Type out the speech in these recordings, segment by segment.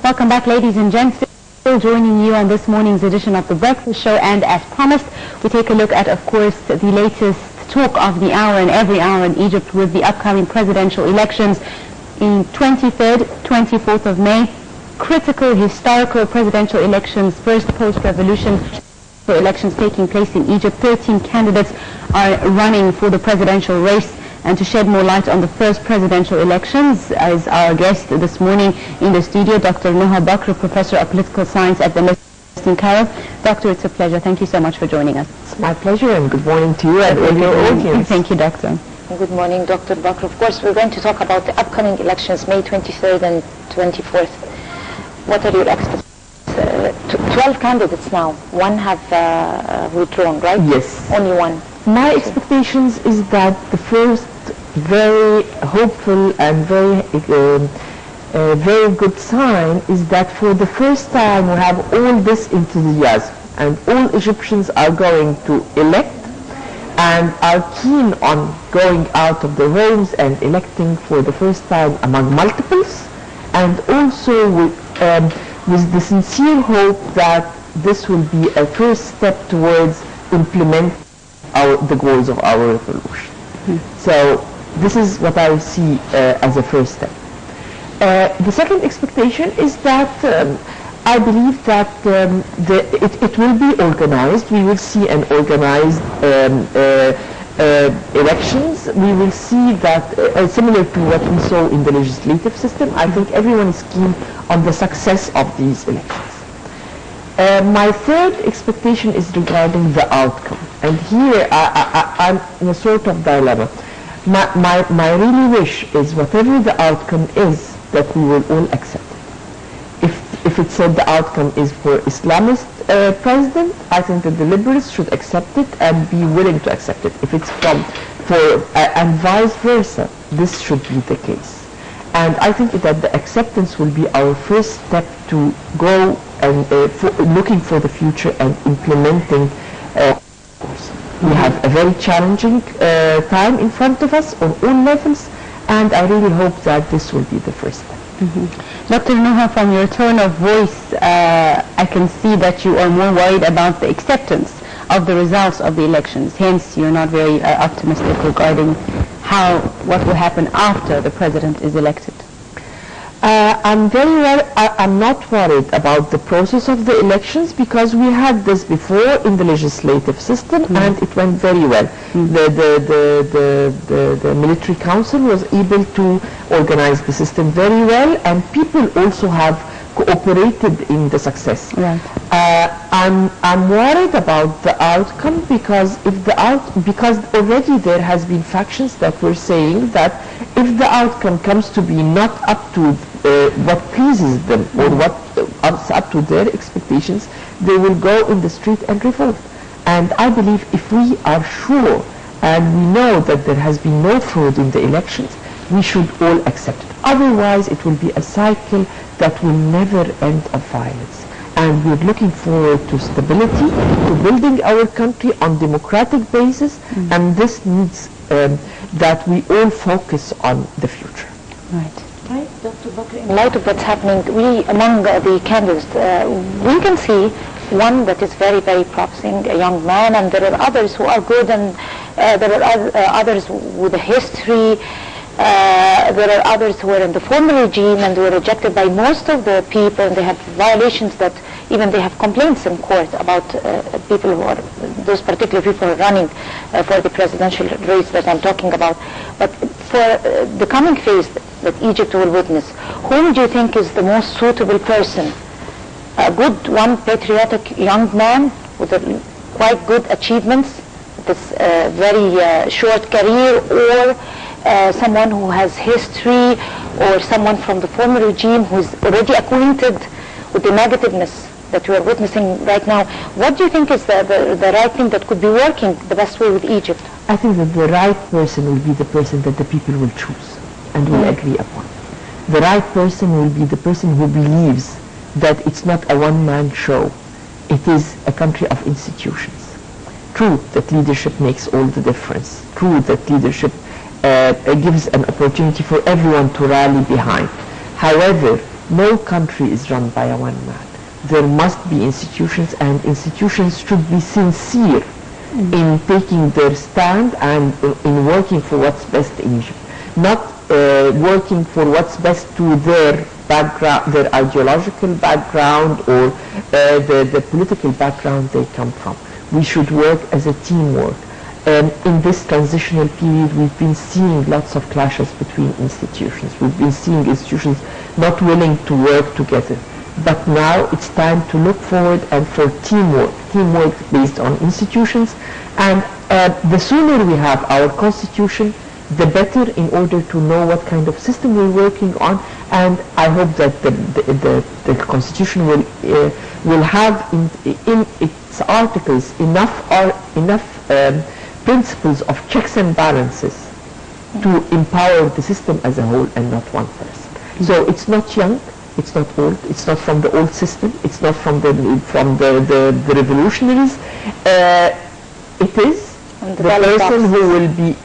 Welcome back, ladies and gents. Still joining you on this morning's edition of The Breakfast Show, and as promised, we take a look at, of course, the latest talk of the hour and every hour in Egypt with the upcoming presidential elections in 23rd, 24th of May. Critical, historical presidential elections, first post-revolution for elections taking place in Egypt. 13 candidates are running for the presidential race. And to shed more light on the first presidential elections is our guest this morning in the studio, Dr. Noha Bakr, Professor of Political Science at the University in Cairo. Doctor, it's a pleasure. Thank you so much for joining us. It's my pleasure, and good morning to you and all your audience. Thank you, Doctor. Good morning, Dr. Bakr. Of course, we're going to talk about the upcoming elections, May 23rd and 24th. What are your expectations? 12 candidates now. One have withdrawn, right? Yes. Only one. My expectations is that the first very hopeful and very good sign is that for the first time we have all this enthusiasm and all Egyptians are going to elect and are keen on going out of their homes and electing for the first time among multiples, and also with the sincere hope that this will be a first step towards implementing the goals of our revolution. So this is what I see as a first step. The second expectation is that I believe that it will be organized. We will see an organized elections. We will see that similar to what we saw in the legislative system. I think everyone is keen on the success of these elections. My third expectation is regarding the outcome, and here I'm in a sort of dilemma. My really wish is whatever the outcome is, that we will all accept it. If it said the outcome is for Islamist president, I think that the liberals should accept it and be willing to accept it. If it's and vice versa, this should be the case. And I think that the acceptance will be our first step to go and looking for the future and implementing. We have a very challenging time in front of us on all levels, and I really hope that this will be the first step. Dr. Noha, from your tone of voice, I can see that you are more worried about the acceptance of the results of the elections. Hence, you're not very optimistic regarding what will happen after the president is elected. I'm not worried about the process of the elections, because we had this before in the legislative system and it went very well. The military council was able to organize the system very well, and people also have cooperated in the success. Right. I'm worried about the outcome, because because already there has been factions that were saying that if the outcome comes to be not up to what pleases them or what up to their expectations, they will go in the street and revolt. And I believe if we are sure and we know that there has been no fraud in the elections, we should all accept it. Otherwise, it will be a cycle that will never end of violence. And we're looking forward to stability, to building our country on democratic basis, and this needs that we all focus on the future. Right. Right, Dr. Bakr, in light of what's happening, among the candidates, we can see one that is very, very promising, a young man, and there are others who are good, and there are others with a history. There are others who are in the former regime and were rejected by most of the people, and they have violations that even they have complaints in court about people who are, those particular people who are running for the presidential race that I'm talking about. But for the coming phase that Egypt will witness, whom do you think is the most suitable person? A good one, patriotic young man with quite good achievements, this very short career, or someone who has history, or someone from the former regime who's already acquainted with the negativeness that we are witnessing right now? What do you think is the right thing that could be working the best way with Egypt? I think that the right person will be the person that the people will choose and will agree upon. The right person will be the person who believes that it's not a one-man show. It is a country of institutions. True that leadership makes all the difference. True that leadership gives an opportunity for everyone to rally behind. However, No country is run by a one man. There must be institutions, and institutions should be sincere in taking their stand and in working for what's best in Egypt. Not working for what's best to their background, their ideological background, or the political background they come from. We should work as a teamwork. In this transitional period, we've been seeing lots of clashes between institutions. We've been seeing institutions not willing to work together. But now it's time to look forward and for teamwork based on institutions. And the sooner we have our constitution, the better, in order to know what kind of system we're working on. And I hope that the constitution will have in its articles enough principles of checks and balances to empower the system as a whole and not one person. So it's not young, it's not old, it's not from the old system, it's not from the revolutionaries. It is the person who will be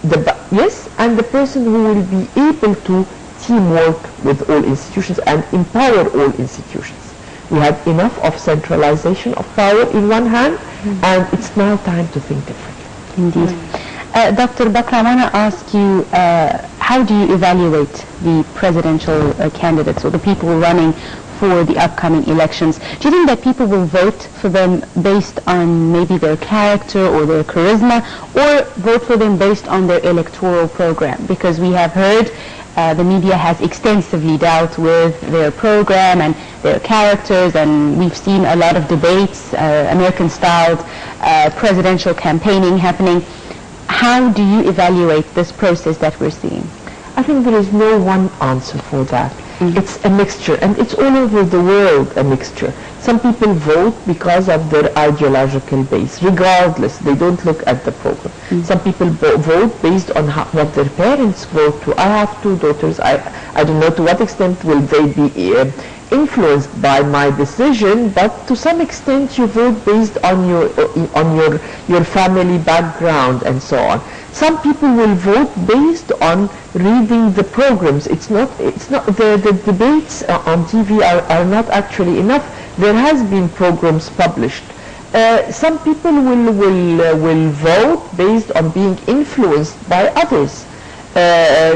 and the person who will be able to teamwork with all institutions and empower all institutions. We have enough of centralization of power in one hand, and it's now time to think differently. Indeed. Dr. Bakr, I want to ask you, how do you evaluate the presidential candidates or the people running for the upcoming elections? Do you think that people will vote for them based on maybe their character or their charisma, or vote for them based on their electoral program? Because we have heard the media has extensively dealt with their program and their characters, and we've seen a lot of debates, American-styled presidential campaigning happening. How do you evaluate this process that we're seeing? I think there is no one answer for that. It's a mixture, and it's all over the world a mixture. Some people vote because of their ideological base, regardless, they don't look at the program. Some people vote based on what their parents vote to. I have two daughters. I don't know to what extent will they be influenced by my decision, but to some extent you vote based on your family background and so on. Some people will vote based on reading the programs. It's not the debates on TV are not actually enough. There has been programs published. Some people will vote based on being influenced by others.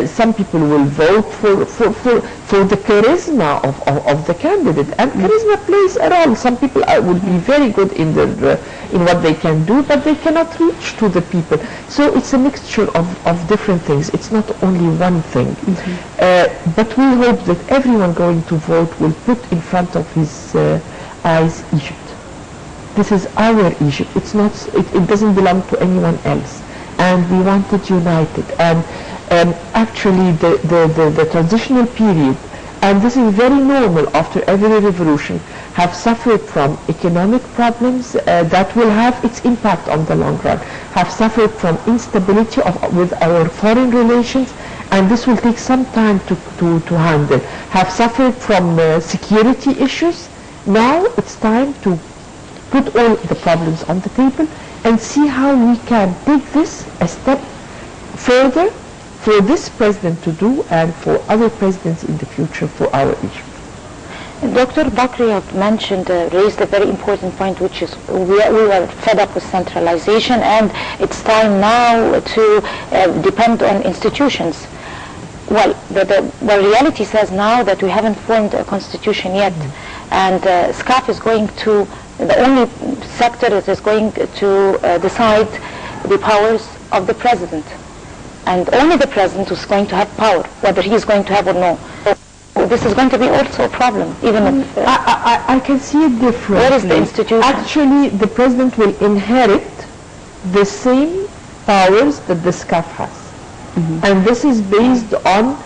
Some people will vote for the charisma of the candidate, and charisma plays a role. Some people will be very good in what they can do, but they cannot reach to the people. So it's a mixture of different things. It's not only one thing. But we hope that everyone going to vote will put in front of his eyes Egypt. This is our Egypt. It's not. It doesn't belong to anyone else, and we want it united. And actually the transitional period, and this is very normal after every revolution, have suffered from economic problems that will have its impact on the long run, have suffered from instability with our foreign relations, and this will take some time to handle, have suffered from security issues. Now it's time to put all the problems on the table and see how we can take this a step further for this president to do and for other presidents in the future for our Egypt. Dr. Bakr raised a very important point, which is we were fed up with centralization, and it's time now to depend on institutions. Well, the reality says now that we haven't formed a constitution yet, and SCAF is going to, the only sector that is going to decide the powers of the president. And only the president is going to have power, whether he is going to have or no. So this is going to be also a problem, even if... I can see it differently. Where is the institution? Actually, the president will inherit the same powers that the SCAF has. And this is based on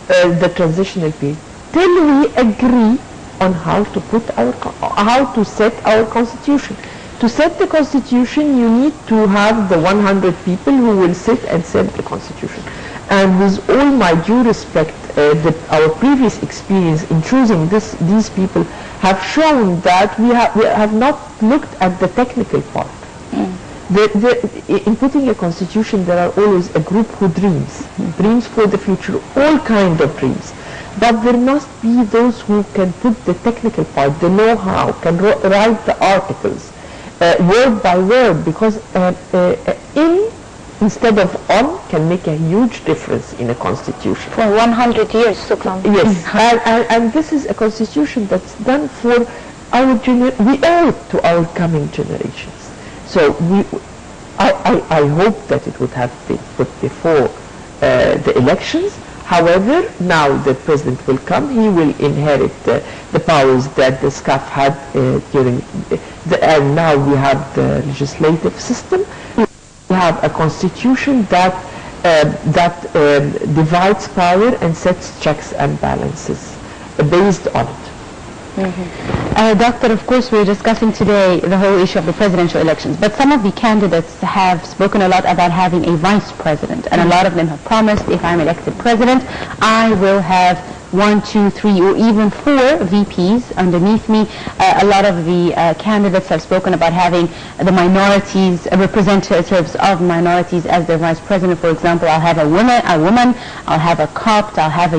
the transitional period. Till we agree on how to set our constitution. To set the constitution, you need to have the 100 people who will sit and set the constitution. And with all my due respect, our previous experience in choosing these people have shown that we have not looked at the technical part. In putting a constitution, there are always a group who dreams for the future, all kinds of dreams. but there must be those who can put the technical part, the know-how, can write the articles word by word, because in instead of on can make a huge difference in a constitution. For 100 years, Suklam. Yes, and this is a constitution that's done for our we owe it to our coming generations. So I hope that it would have been put before the elections. However, now the president will come, he will inherit the powers that the SCAF had during and now we have the legislative system. We have a constitution that divides power and sets checks and balances based on it. Doctor, of course we're discussing today the whole issue of the presidential elections, but some of the candidates have spoken a lot about having a vice president, and a lot of them have promised, if I'm elected president, I will have 1, 2, 3, or even 4 VPs underneath me. A lot of the candidates have spoken about having the minorities, representatives of minorities as their vice president. For example, I'll have a woman, I'll have a Copt, I'll have a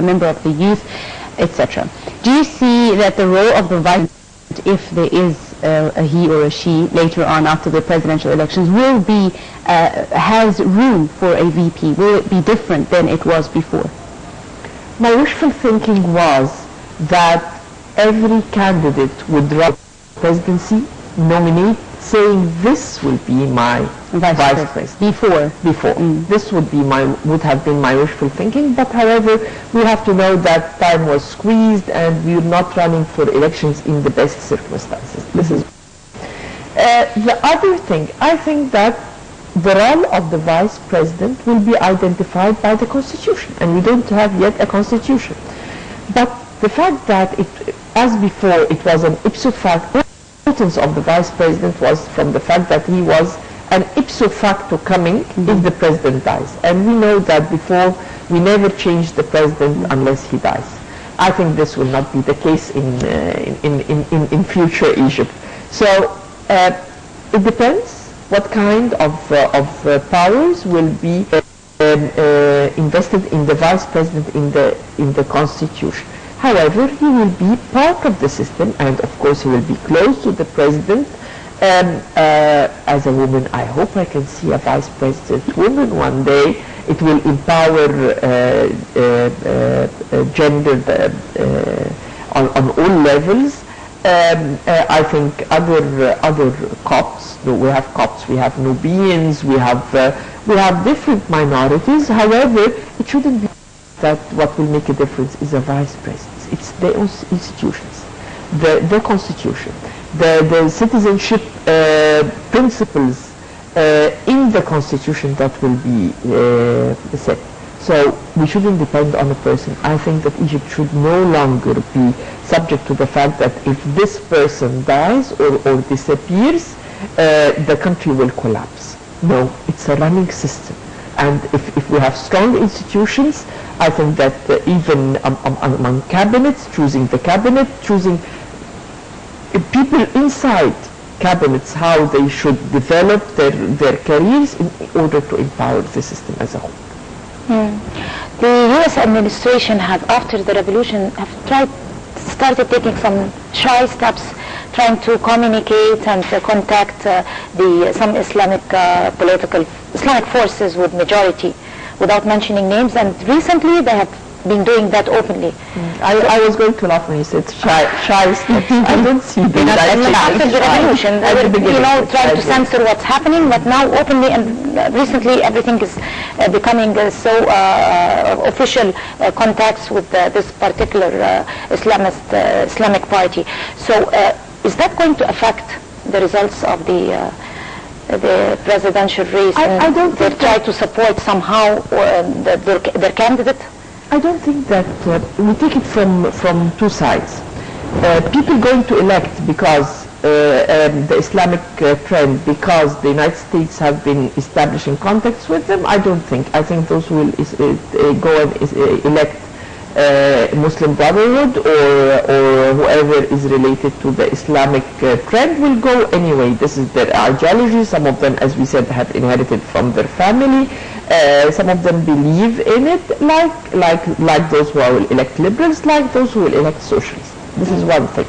member of the youth, etc. Do you see that the role of the vice president, if there is a he or a she later on after the presidential elections, will be has room for a VP? Will it be different than it was before? My wishful thinking was that every candidate would run the presidency, nominate, saying this will be my vice president. Before. This would have been my wishful thinking, but however, we have to know that time was squeezed and we are not running for elections in the best circumstances. This is the other thing. I think that the role of the vice president will be identified by the constitution, and we don't have yet a constitution. But the fact that as before it was an ipso facto, the importance of the vice president was from the fact that he was an ipso facto coming if the president dies. And we know that before we never change the president unless he dies. I think this will not be the case in future Egypt. So it depends what kind of powers will be invested in the vice president in the constitution. However, he will be part of the system, and of course he will be close to the president. As a woman, I hope I can see a vice president woman one day. It will empower gender on all levels. I think other Copts. We have Copts, we have Nubians, we have different minorities. However, it shouldn't be that what will make a difference is a vice president. It's the institutions, the constitution, the citizenship principles in the constitution that will be set. So we shouldn't depend on a person. I think that Egypt should no longer be subject to the fact that if this person dies or disappears, the country will collapse. No, it's a running system. And if we have strong institutions, I think that even among cabinets, choosing the cabinet, choosing people inside cabinets, how they should develop their careers in order to empower the system as a whole. The U.S. administration have, after the revolution, started taking some shy steps, trying to communicate and contact some Islamic Islamic forces with majority, without mentioning names. And recently, they have been doing that openly. I was going to laugh when you said shy steps. I don't see them. After the revolution, trying to censor what's happening, but now openly and recently everything is becoming so official contacts with this particular Islamic party. So is that going to affect the results of the presidential race? I don't think they try to support somehow their candidate? I don't think that we take it from two sides. People going to elect because the Islamic trend, because the United States have been establishing contacts with them, I don't think. I think those who will go and elect Muslim Brotherhood or whoever is related to the Islamic trend will go anyway. This is their ideology. Some of them, as we said, have inherited from their family. Some of them believe in it, like those who will elect liberals, like those who will elect socialists. This is one thing.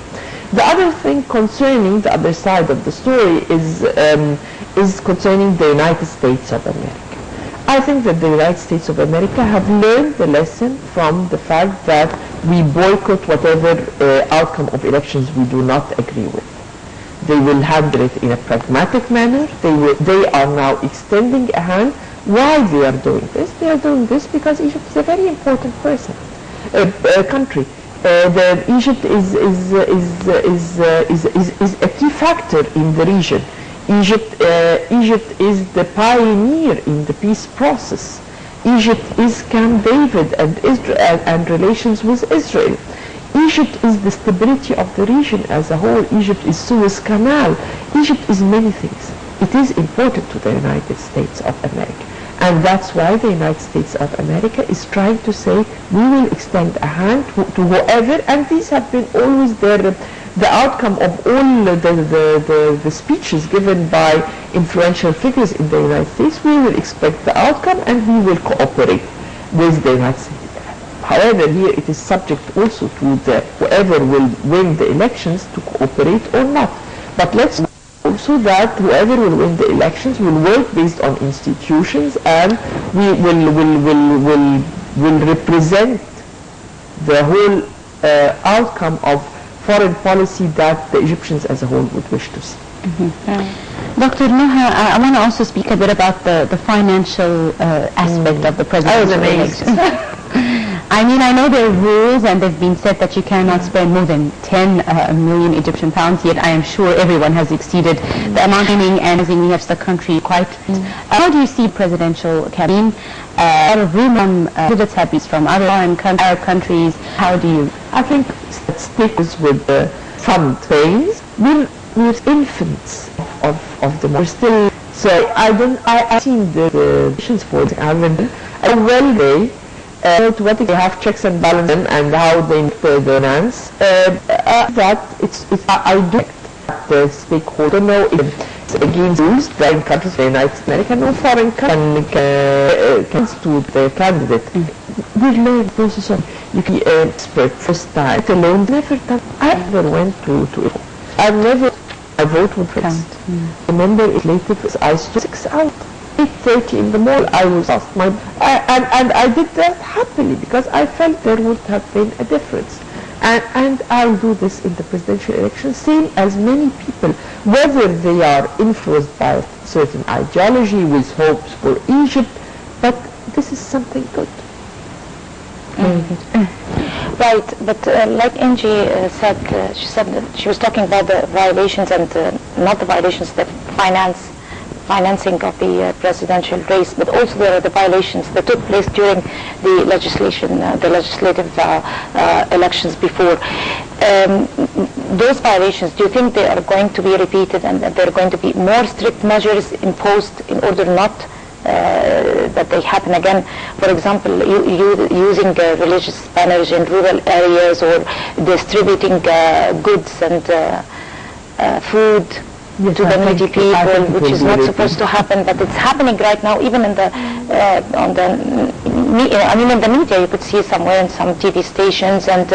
The other thing concerning the other side of the story is concerning the United States of America. I think that the United States of America have learned the lesson from the fact that we boycott whatever outcome of elections we do not agree with. They will handle it in a pragmatic manner. They are now extending a hand. Why they are doing this? They are doing this because Egypt is a very important country. Egypt is a key factor in the region. Egypt is the pioneer in the peace process. Egypt is Camp David and Israel and relations with Israel. Egypt is the stability of the region as a whole. Egypt is Suez Canal. Egypt is many things. It is important to the United States of America. And that's why the United States of America is trying to say we will extend a hand to whoever, and these have been always the outcome of all the speeches given by influential figures in the United States. We will expect the outcome and we will cooperate with the United States. However, here it is subject also to whoever will win the elections to cooperate or not. But let's also that whoever will win the elections will work based on institutions and we will represent the whole outcome of foreign policy that the Egyptians as a whole would wish to see. Dr. Nuha, I want to also speak a bit about the financial aspect of the presidential election. I mean, I know there are rules and they've been said that you cannot spend more than 10 million Egyptian pounds, yet I am sure everyone has exceeded the amount and we have the country quite. How do you see presidential campaign? A lot of room candidates have been from other Arab countries. How do you? I think it sticks with the fund phase. We're infants of the we're still, so I've seen the nations for it. I haven't well to what they have checks and balances and how they finance. That I do the stakeholder know it's against rules that in countries like the United States America, no foreign country can to the candidate. We learn process of you can be an expert first time. It alone never done. I never went to I vote would count. Remember it later I stood 6 hours. 8:30 in the morning, I was asked and I did that happily because I felt there would have been a difference. And I'll do this in the presidential election, same as many people, whether they are influenced by a certain ideology with hopes for Egypt, but this is something good. Very good. Right, but like Angie said, she said that she was talking about the violations and not the violations that financing of the presidential race, but also there are the violations that took place during the legislative elections before. Those violations, do you think they are going to be repeated and that there are going to be more strict measures imposed in order not that they happen again? For example, using religious banners in rural areas or distributing goods and food to the needy people, which is not supposed to happen, but it's happening right now. Even in the in the media, you could see somewhere in some TV stations and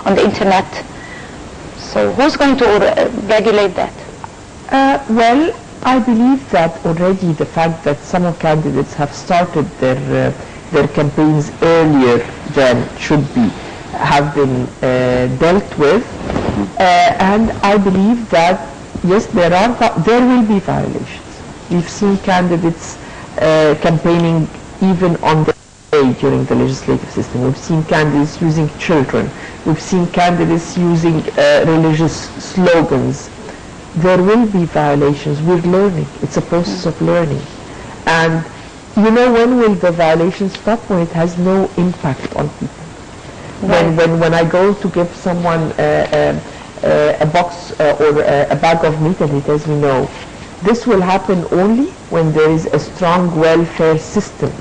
on the internet. So who's going to regulate that? Well, I believe that already the fact that some of candidates have started their campaigns earlier than should be have been dealt with, and I believe that yes, there will be violations. We've seen candidates campaigning even on the day during the legislative system. We've seen candidates using children. We've seen candidates using religious slogans. There will be violations. We're learning. It's a process of learning. And you know, when will the violation stop? When it has no impact on people. Right. When I go to give someone a box or a bag of meat and he tells me no, this will happen only when there is a strong welfare system,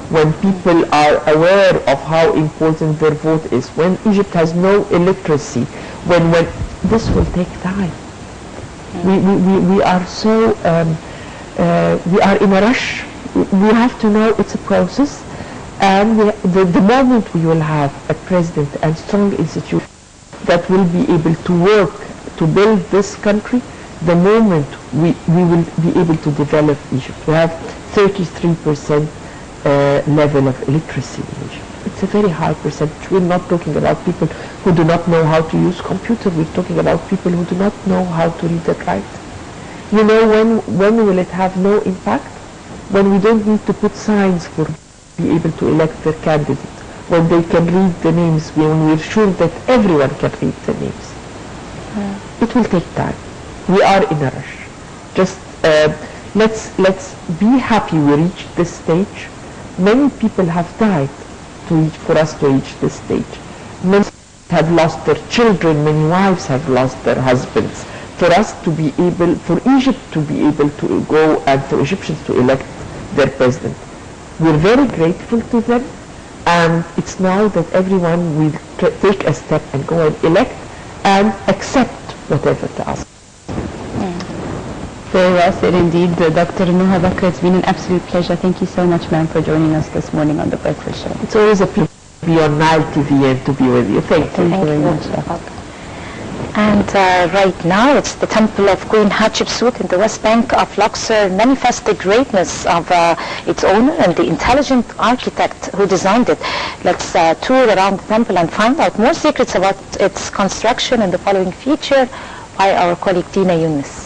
when people are aware of how important their vote is, when Egypt has no illiteracy, when this will take time. We are so, we are in a rush. We have to know it's a process, and the moment we will have a president and strong institutions that will be able to work to build this country, the moment we will be able to develop Egypt. We have 33% level of illiteracy in Egypt. It's a very high percentage. We're not talking about people who do not know how to use computer. We're talking about people who do not know how to read and write. You know, when will it have no impact? When we don't need to put signs for be able to elect their candidate. When they can read the names, when we're sure that everyone can read the names. It will take time. We are in a rush. Just let's be happy we reached this stage. Many people have died for us to reach this stage. Many have lost their children, many wives have lost their husbands. For us to be able, for Egypt to be able to go and for Egyptians to elect their president. We're very grateful to them, and it's now that everyone will take a step and go and elect and accept whatever they ask. Very well said indeed, Dr. Nuha Bakr. It's been an absolute pleasure. Thank you so much, ma'am, for joining us this morning on The Breakfast Show. It's always a pleasure to be on Nile TV and to be with you. Thank you very much. And right now, it's the temple of Queen Hatshepsut in the West Bank of Luxor manifests the greatness of its owner and the intelligent architect who designed it. Let's tour around the temple and find out more secrets about its construction in the following feature by our colleague Dina Yunus.